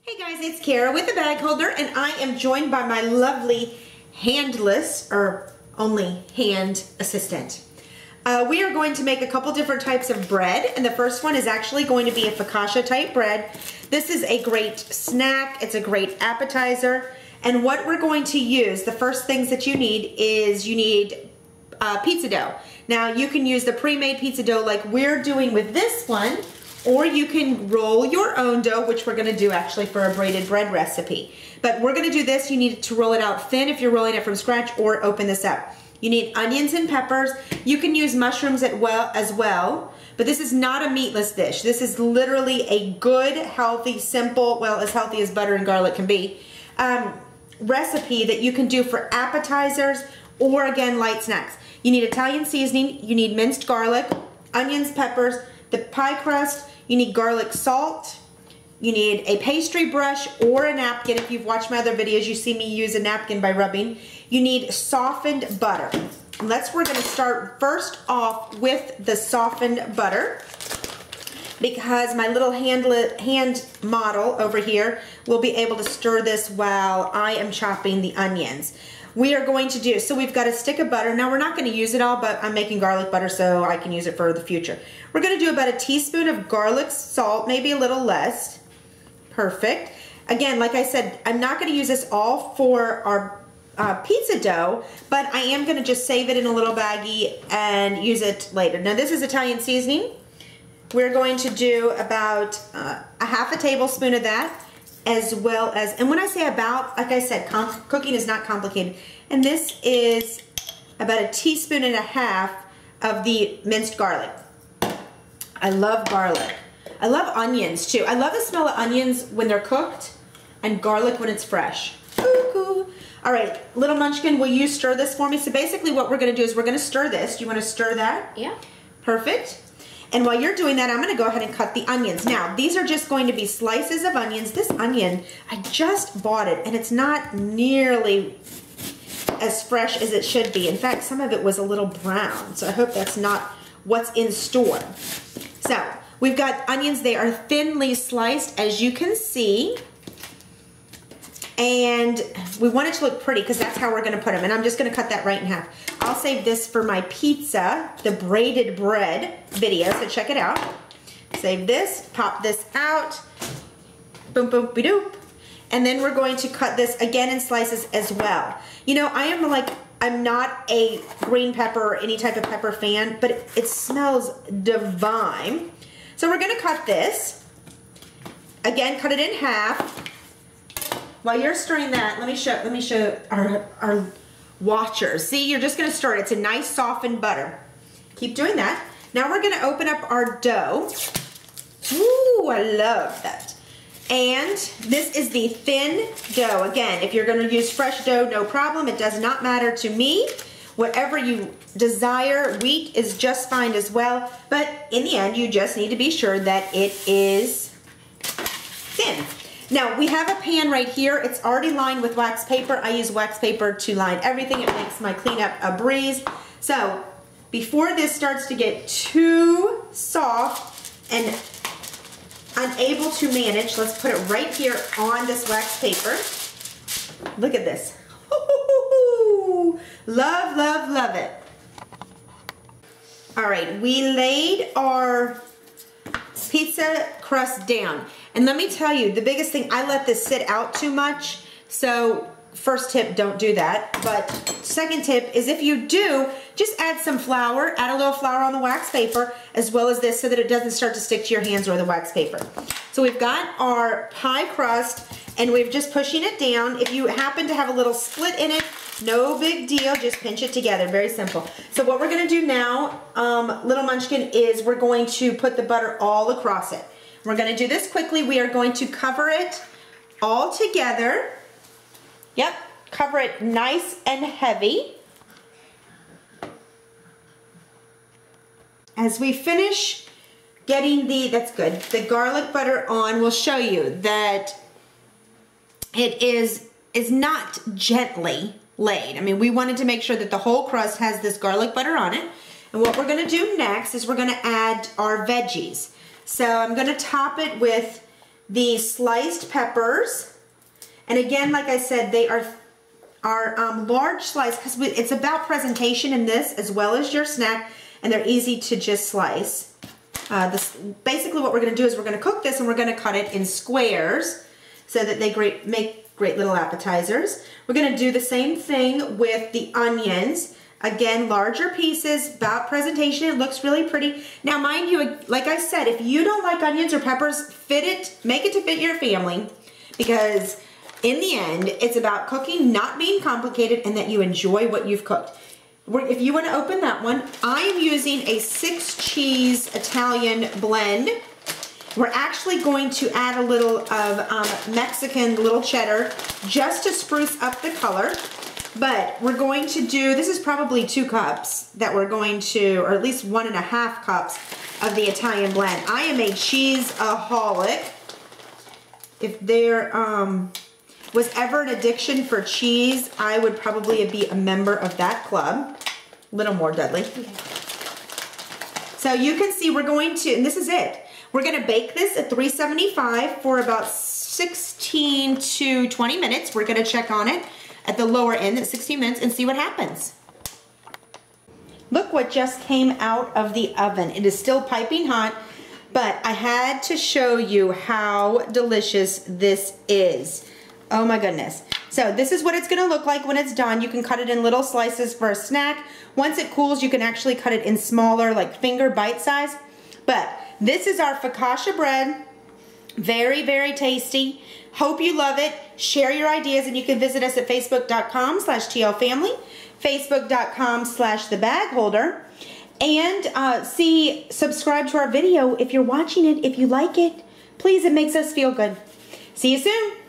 Hey guys, it's Kara with the Bag Holder, and I am joined by my lovely handless, or only hand assistant. We are going to make a couple different types of bread, and the first one is actually going to be a focaccia type bread. This is a great snack, it's a great appetizer, and what we're going to use, the first things that you need is you need pizza dough. Now you can use the pre-made pizza dough like we're doing with this one, or you can roll your own dough, which we're gonna do actually for a braided bread recipe. But we're gonna do this, you need to roll it out thin if you're rolling it from scratch, or open this up. You need onions and peppers. You can use mushrooms as well, but this is not a meatless dish. This is literally a good, healthy, simple, well, as healthy as butter and garlic can be, recipe that you can do for appetizers or, again, light snacks. You need Italian seasoning, you need minced garlic, onions, peppers, the pie crust, you need garlic salt, you need a pastry brush or a napkin. If you've watched my other videos, you see me use a napkin by rubbing. You need softened butter. We're gonna start first off with the softened butter, because my little hand model over here will be able to stir this while I am chopping the onions. We are going to do, so we've got a stick of butter. Now we're not going to use it all, but I'm making garlic butter so I can use it for the future. We're going to do about a teaspoon of garlic salt, maybe a little less. Perfect. Again, like I said, I'm not going to use this all for our pizza dough, but I am going to just save it in a little baggie and use it later. Now this is Italian seasoning. We're going to do about a half a tablespoon of that, as well as, and when I say about, like I said, cooking is not complicated. And this is about a teaspoon and a half of the minced garlic. I love garlic. I love onions too. I love the smell of onions when they're cooked and garlic when it's fresh. Ooh. All right, little munchkin, will you stir this for me? So basically what we're gonna do is we're gonna stir this. Do you wanna stir that? Yeah. Perfect. And while you're doing that, I'm gonna go ahead and cut the onions. Now, these are just going to be slices of onions. This onion, I just bought it, and it's not nearly as fresh as it should be. In fact, some of it was a little brown, so I hope that's not what's in store. So, we've got onions. They are thinly sliced, as you can see. And we want it to look pretty, because that's how we're gonna put them. And I'm just gonna cut that right in half. I'll save this for my pizza, the braided bread video, so check it out. Save this, pop this out, boom, boom, be-doop. And then we're going to cut this again in slices as well. You know, I'm not a green pepper or any type of pepper fan, but it smells divine. So we're gonna cut this. Again, cut it in half. While you're stirring that, let me show our watchers. See, you're just gonna stir it. It's a nice softened butter. Keep doing that. Now we're gonna open up our dough. Ooh, I love that. And this is the thin dough. Again, if you're gonna use fresh dough, no problem. It does not matter to me. Whatever you desire, wheat is just fine as well. But in the end, you just need to be sure that it is thin. Now, we have a pan right here. It's already lined with wax paper. I use wax paper to line everything. It makes my cleanup a breeze. So, before this starts to get too soft and unable to manage, let's put it right here on this wax paper. Look at this. Love, love, love it. All right, we laid our pizza crust down. And let me tell you, the biggest thing, I let this sit out too much. So first tip, don't do that. But second tip is, if you do, just add some flour, add a little flour on the wax paper, as well as this, so that it doesn't start to stick to your hands or the wax paper. So we've got our pie crust, and we're just pushing it down. If you happen to have a little split in it, no big deal, just pinch it together, very simple. So what we're gonna do now, little munchkin, is we're going to put the butter all across it. We're gonna do this quickly. We are going to cover it all together. Yep, cover it nice and heavy. As we finish getting the garlic butter on, we'll show you that it is not gently laid. I mean, we wanted to make sure that the whole crust has this garlic butter on it. And what we're gonna do next is we're gonna add our veggies. So I'm gonna top it with the sliced peppers. And again, like I said, they are large slice because it's about presentation in this as well as your snack, and they're easy to just slice. Basically what we're going to do is we're going to cook this and we're going to cut it in squares so that they make great little appetizers. We're going to do the same thing with the onions. Again, larger pieces, about presentation. It looks really pretty. Now, mind you, like I said, if you don't like onions or peppers, make it to fit your family, because in the end, it's about cooking not being complicated and that you enjoy what you've cooked. If you want to open that one, I am using a 6-cheese Italian blend. We're actually going to add a little of Mexican little cheddar just to spruce up the color. But we're going to do, this is probably 2 cups that we're going to, or at least 1.5 cups of the Italian blend. I am a cheese-aholic. If there was ever an addiction for cheese, I would probably be a member of that club. A little more, Dudley. Okay. So you can see we're going to, and this is it. We're going to bake this at 375 for about 16 to 20 minutes. We're going to check on it at the lower end at 16 minutes and see what happens. Look what just came out of the oven. It is still piping hot, but I had to show you how delicious this is. Oh my goodness. So this is what it's going to look like when it's done. You can cut it in little slices for a snack. Once it cools, you can actually cut it in smaller, like finger bite size. But this is our focaccia bread. Very, very tasty. Hope you love it. Share your ideas, and you can visit us at facebook.com/tlfamily, facebook.com/thebagholder, and subscribe to our video if you're watching it. If you like it, please, it makes us feel good. See you soon.